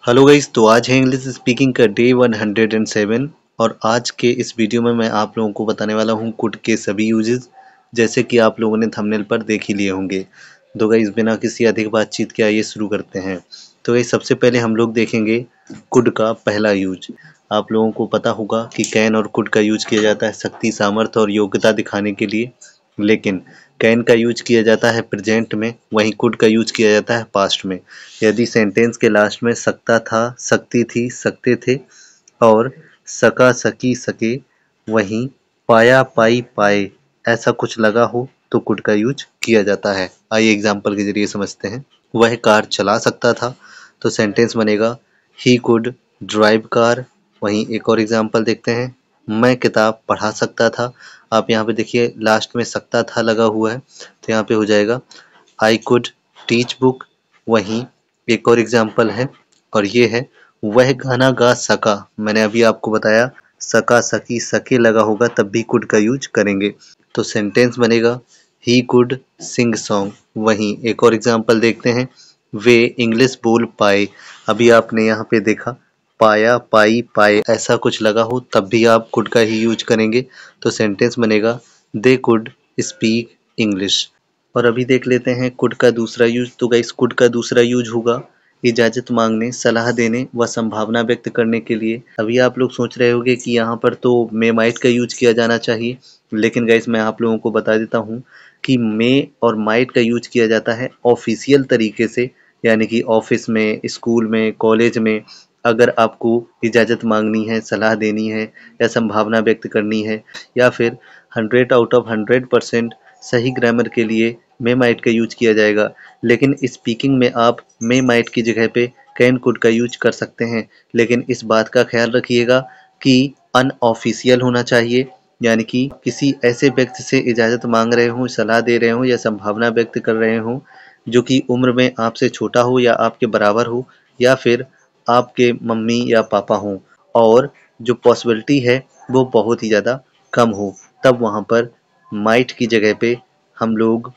Hello guys, तो आज है इंग्लिश स्पीकिंग का डे 107 और आज के इस वीडियो में मैं आप लोगों को बताने वाला हूँ कुड के सभी यूजेस, जैसे कि आप लोगों ने थंबनेल पर देख ही लिए होंगे। तो गाइस, बिना किसी अधिक बातचीत के आइए शुरू करते हैं। तो गाइस, सबसे पहले हम लोग देखेंगे कुड का पहला यूज। आप लोगों को पता होगा कि कैन और कुड का यूज किया जाता है शक्ति, सामर्थ्य और योग्यता दिखाने के लिए, लेकिन कैन का यूज किया जाता है प्रेजेंट में, वहीं कुड का यूज किया जाता है पास्ट में। यदि सेंटेंस के लास्ट में सकता था, सकती थी, सकते थे और सका, सकी, सके, वहीं पाया, पाई, पाए ऐसा कुछ लगा हो तो कुड का यूज किया जाता है। आइए एग्जाम्पल के जरिए समझते हैं। वह कार चला सकता था, तो सेंटेंस बनेगा ही कुड ड्राइव कार। वहीं एक और एग्जाम्पल देखते हैं। मैं किताब पढ़ा सकता था। आप यहाँ पे देखिए लास्ट में सकता था लगा हुआ है, तो यहाँ पे हो जाएगा आई कुड टीच बुक। वहीं एक और एग्जाम्पल है और ये है वह गाना गा सका। मैंने अभी आपको बताया सका, सकी, सके लगा होगा तब भी कुड का यूज करेंगे, तो सेंटेंस बनेगा ही कुड सिंग सॉन्ग। वहीं एक और एग्जाम्पल देखते हैं। वे इंग्लिश बोल पाए। अभी आपने यहाँ पे देखा पाया, पाई, पाए ऐसा कुछ लगा हो तब भी आप कुड का ही यूज करेंगे, तो सेंटेंस बनेगा दे कुड स्पीक इंग्लिश। और अभी देख लेते हैं कुड का दूसरा यूज। तो गाइस, कुड का दूसरा यूज होगा इजाजत मांगने, सलाह देने व संभावना व्यक्त करने के लिए। अभी आप लोग सोच रहे होंगे कि यहाँ पर तो मे माइट का यूज किया जाना चाहिए, लेकिन गाइस मैं आप लोगों को बता देता हूँ कि मे और माइट का यूज किया जाता है ऑफिशियल तरीके से, यानी कि ऑफिस में, स्कूल में, कॉलेज में। अगर आपको इजाज़त मांगनी है, सलाह देनी है या संभावना व्यक्त करनी है, या फिर 100 आउट ऑफ 100% सही ग्रामर के लिए मे माइट का यूज किया जाएगा। लेकिन स्पीकिंग में आप मे माइट की जगह पे कैन कुड का यूज कर सकते हैं, लेकिन इस बात का ख्याल रखिएगा कि अनऑफिशियल होना चाहिए, यानी कि किसी ऐसे व्यक्ति से इजाज़त मांग रहे हों, सलाह दे रहे हों या संभावना व्यक्त कर रहे हों जो कि उम्र में आपसे छोटा हो या आपके बराबर हो, या फिर आपके मम्मी या पापा हों, और जो पॉसिबिलिटी है वो बहुत ही ज़्यादा कम हो, तब वहाँ पर माइट की जगह पे हम लोग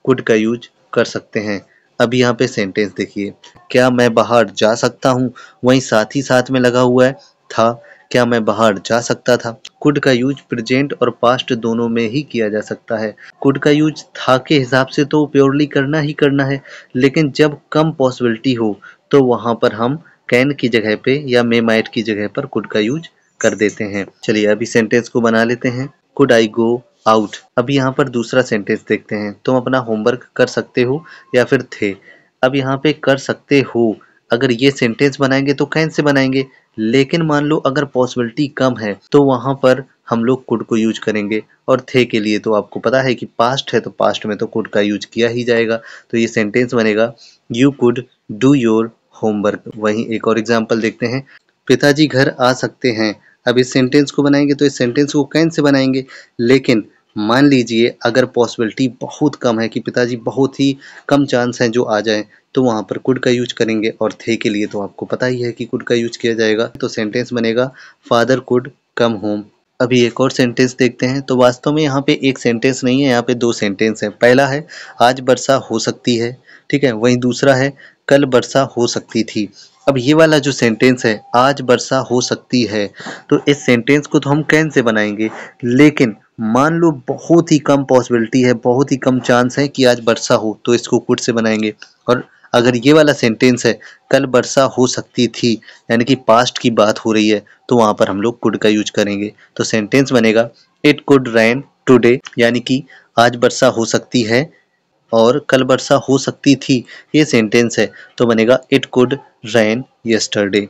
कुड का यूज कर सकते हैं। अभी यहाँ पे सेंटेंस देखिए, क्या मैं बाहर जा सकता हूँ, वहीं साथ ही साथ में लगा हुआ है था। क्या मैं बाहर जा सकता था। कुड का यूज प्रेजेंट और पास्ट दोनों में ही किया जा सकता है। कुड का यूज था के हिसाब से तो प्योरली करना ही करना है, लेकिन जब कम पॉसिबिलिटी हो तो वहां पर हम कैन की जगह पे या मे माइट की जगह पर कुड का यूज कर देते हैं। चलिए अभी सेंटेंस को बना लेते हैं। Could I go out. अभी यहाँ पर दूसरा सेंटेंस देखते हैं। तुम अपना होमवर्क कर सकते हो या फिर थे। अब यहाँ पे कर सकते हो, अगर ये सेंटेंस बनाएंगे तो कैन से बनाएंगे, लेकिन मान लो अगर पॉसिबिलिटी कम है तो वहां पर हम लोग कुड को यूज करेंगे। और थे के लिए तो आपको पता है कि पास्ट है, तो पास्ट में तो कुड का यूज किया ही जाएगा, तो ये सेंटेंस बनेगा you could do your homework. वहीं एक और एग्जाम्पल देखते हैं। पिताजी घर आ सकते हैं। अब इस सेंटेंस को बनाएंगे तो इस सेंटेंस को कैन से बनाएंगे, लेकिन मान लीजिए अगर पॉसिबिलिटी बहुत कम है कि पिताजी बहुत ही कम चांस हैं जो आ जाएं, तो वहाँ पर कुड का यूज करेंगे। और थे के लिए तो आपको पता ही है कि कुड का यूज किया जाएगा, तो सेंटेंस बनेगा फादर कुड कम होम। अभी एक और सेंटेंस देखते हैं। तो वास्तव में यहाँ पे एक सेंटेंस नहीं है, यहाँ पे दो सेंटेंस हैं। पहला है आज वर्षा हो सकती है, ठीक है। वहीं दूसरा है कल वर्षा हो सकती थी। अब ये वाला जो सेंटेंस है आज वर्षा हो सकती है, तो इस सेंटेंस को तो हम कैन से बनाएंगे, लेकिन मान लो बहुत ही कम पॉसिबिलिटी है, बहुत ही कम चांस है कि आज वर्षा हो, तो इसको कुड से बनाएंगे। और अगर ये वाला सेंटेंस है कल वर्षा हो सकती थी, यानी कि पास्ट की बात हो रही है, तो वहां पर हम लोग कुड का यूज करेंगे। तो सेंटेंस बनेगा इट कुड रेन टुडे, यानी कि आज वर्षा हो सकती है और कल वर्षा हो सकती थी, ये सेंटेंस है, तो बनेगा इट कुड रेन यस्टरडे।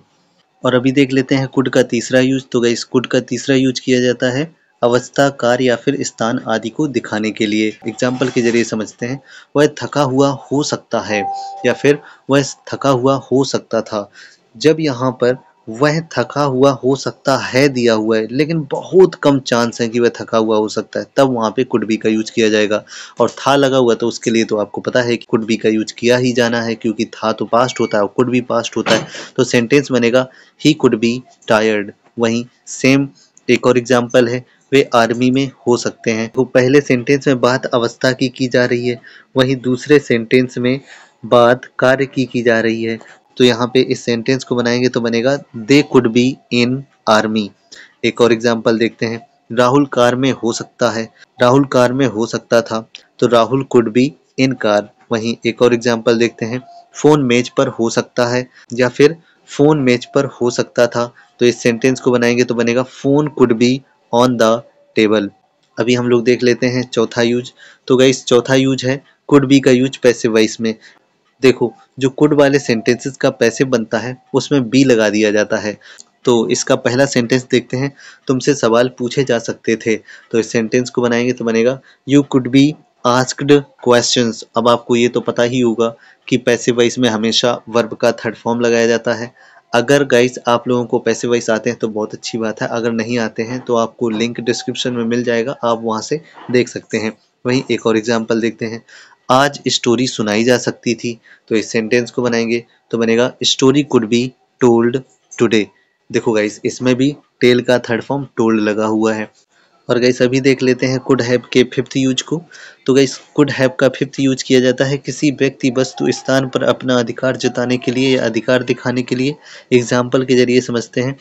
और अभी देख लेते हैं कुड का तीसरा यूज। तो गाइस, कुड का तीसरा यूज किया जाता है अवस्था, कार्य या फिर स्थान आदि को दिखाने के लिए। एग्जाम्पल के जरिए समझते हैं। वह थका हुआ हो सकता है या फिर वह थका हुआ हो सकता था। जब यहाँ पर वह थका हुआ हो सकता है दिया हुआ है, लेकिन बहुत कम चांस है कि वह थका हुआ हो सकता है, तब वहाँ पे कुड बी का यूज किया जाएगा। और था लगा हुआ तो उसके लिए तो आपको पता है कि कुड बी का यूज किया ही जाना है, क्योंकि था तो पास्ट होता है और कुड बी पास्ट होता है। तो सेंटेंस बनेगा ही कुड बी टायर्ड। वहीं सेम एक और एग्जाम्पल है, वे आर्मी में हो सकते हैं। तो पहले सेंटेंस में बात अवस्था की जा रही है, वहीं दूसरे सेंटेंस में बात कार्य की जा रही है। तो यहाँ पे इस सेंटेंस को बनाएंगे तो बनेगा they could be in army. एक और एग्जाम्पल देखते हैं, राहुल कार में हो सकता है, राहुल कार में हो सकता था, तो Rahul could be in car. वहीं एक और एग्जाम्पल देखते हैं, फोन मेज पर हो सकता है या फिर फोन मेज पर हो सकता था, तो इस सेंटेंस को बनाएंगे तो बनेगा phone could be on the table. अभी हम लोग देख लेते हैं चौथा यूज। तो गाइस चौथा यूज है कुड बी का यूज पैसिव वॉइस में। देखो जो कुड वाले सेंटेंसेस का पैसिव बनता है उसमें बी लगा दिया जाता है। तो इसका पहला सेंटेंस देखते हैं, तुमसे सवाल पूछे जा सकते थे, तो इस सेंटेंस को बनाएंगे तो बनेगा you could be asked questions. अब आपको ये तो पता ही होगा कि पैसिव वॉइस में हमेशा वर्ब का थर्ड फॉर्म लगाया जाता है। अगर गाइस आप लोगों को पैसिव वॉइस आते हैं तो बहुत अच्छी बात है, अगर नहीं आते हैं तो आपको लिंक डिस्क्रिप्शन में मिल जाएगा, आप वहां से देख सकते हैं। वहीं एक और एग्जाम्पल देखते हैं, आज स्टोरी सुनाई जा सकती थी, तो इस सेंटेंस को बनाएंगे तो बनेगा story could be told today. देखो गाइस इसमें भी टेल का थर्ड फॉर्म टोल्ड लगा हुआ है। और गाइस अभी देख लेते हैं कुड हैव के फिफ्थ यूज को। तो गाइस कुड हैव का फिफ्थ यूज किया जाता है किसी व्यक्ति वस्तु स्थान पर अपना अधिकार जताने के लिए या अधिकार दिखाने के लिए। एग्जाम्पल के जरिए समझते हैं,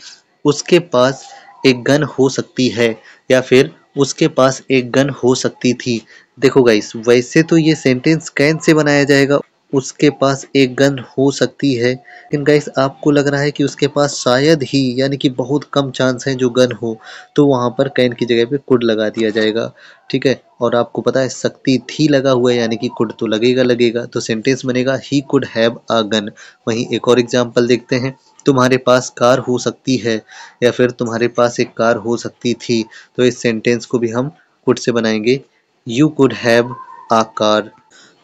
उसके पास एक गन हो सकती है या फिर उसके पास एक गन हो सकती थी। देखो गाइस वैसे तो ये सेंटेंस कैन से बनाया जाएगा, उसके पास एक गन हो सकती है, लेकिन गाइस आपको लग रहा है कि उसके पास शायद ही यानी कि बहुत कम चांस है जो गन हो, तो वहां पर कैन की जगह पे कुड लगा दिया जाएगा। ठीक है, और आपको पता है सकती थी लगा हुआ है यानी कि कुड तो लगेगा लगेगा, तो सेंटेंस बनेगा ही कुड हैव अ गन। वहीं एक और एग्जांपल देखते हैं, तुम्हारे पास कार हो सकती है या फिर तुम्हारे पास एक कार हो सकती थी, तो इस सेंटेंस को भी हम कुड से बनाएंगे you could have a car.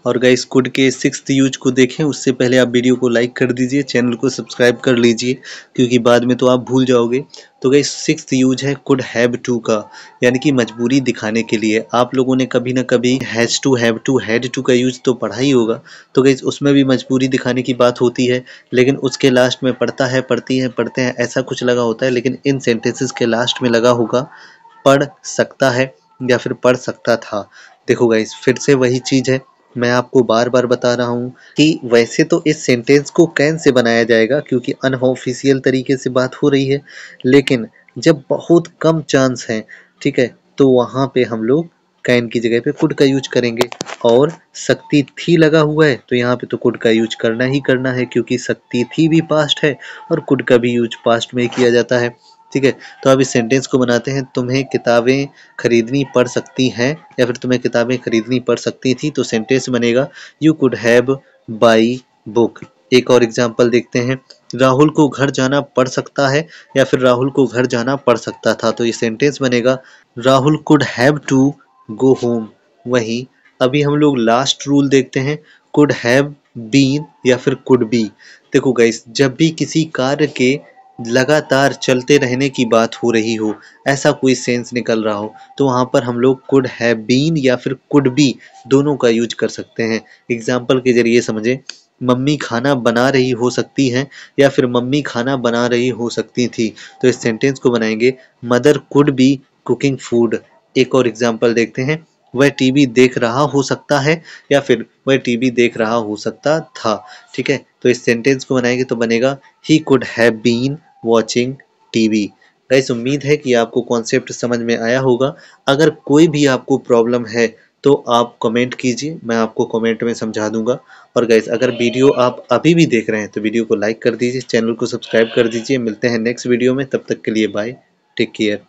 और गाइस कुड के सिक्स्थ यूज को देखें उससे पहले आप वीडियो को लाइक कर दीजिए, चैनल को सब्सक्राइब कर लीजिए, क्योंकि बाद में तो आप भूल जाओगे। तो गाइस सिक्स्थ यूज है कुड हैव टू का, यानी कि मजबूरी दिखाने के लिए। आप लोगों ने कभी ना कभी has to, have to, had to का यूज तो पढ़ा ही होगा। तो गाइस उसमें भी मजबूरी दिखाने की बात होती है, लेकिन उसके लास्ट में पढ़ता है, पढ़ती है, पढ़ते हैं ऐसा कुछ लगा होता है, लेकिन इन सेंटेंसेस के लास्ट में लगा होगा पढ़ सकता है या फिर पढ़ सकता था। देखो गाइस फिर से वही चीज है, मैं आपको बार बार बता रहा हूँ कि वैसे तो इस सेंटेंस को कैन से बनाया जाएगा क्योंकि अनऑफिशियल तरीके से बात हो रही है, लेकिन जब बहुत कम चांस है, ठीक है, तो वहां पे हम लोग कैन की जगह पे कुड का यूज करेंगे। और सकती थी लगा हुआ है तो यहाँ पे तो कुड का यूज करना ही करना है, क्योंकि सकती थी भी पास्ट है और कुड का भी यूज पास्ट में ही किया जाता है। ठीक है, तो अब इस सेंटेंस को बनाते हैं, तुम्हें किताबें खरीदनी पड़ सकती हैं या फिर तुम्हें किताबें खरीदनी पड़ सकती थी, तो सेंटेंस बनेगा you could have by book. एक और एग्जांपल देखते हैं, राहुल को घर जाना पड़ सकता है या फिर राहुल को घर जाना पड़ सकता था, तो ये सेंटेंस बनेगा Rahul could have to go home. वहीं अभी हम लोग लास्ट रूल देखते हैं, कुड हैव बीन या फिर कुड बी। देखो गाइस जब भी किसी कार्य के लगातार चलते रहने की बात हो रही हो, ऐसा कोई सेंस निकल रहा हो, तो वहां पर हम लोग कुड हैव बीन या फिर कुड बी दोनों का यूज कर सकते हैं। एग्जाम्पल के जरिए समझे, मम्मी खाना बना रही हो सकती हैं या फिर मम्मी खाना बना रही हो सकती थी, तो इस सेंटेंस को बनाएंगे mother could be cooking food. एक और एग्जाम्पल देखते हैं, वह टीवी देख रहा हो सकता है या फिर वह टीवी देख रहा हो सकता था। ठीक है, तो इस सेंटेंस को बनाएंगे तो बनेगा ही could have been watching TV. Guys उम्मीद है कि आपको कॉन्सेप्ट समझ में आया होगा। अगर कोई भी आपको प्रॉब्लम है तो आप कमेंट कीजिए, मैं आपको कमेंट में समझा दूंगा। और गाइस अगर वीडियो आप अभी भी देख रहे हैं तो वीडियो को लाइक कर दीजिए, चैनल को सब्सक्राइब कर दीजिए। मिलते हैं नेक्स्ट वीडियो में, तब तक के लिए बाय, टेक केयर।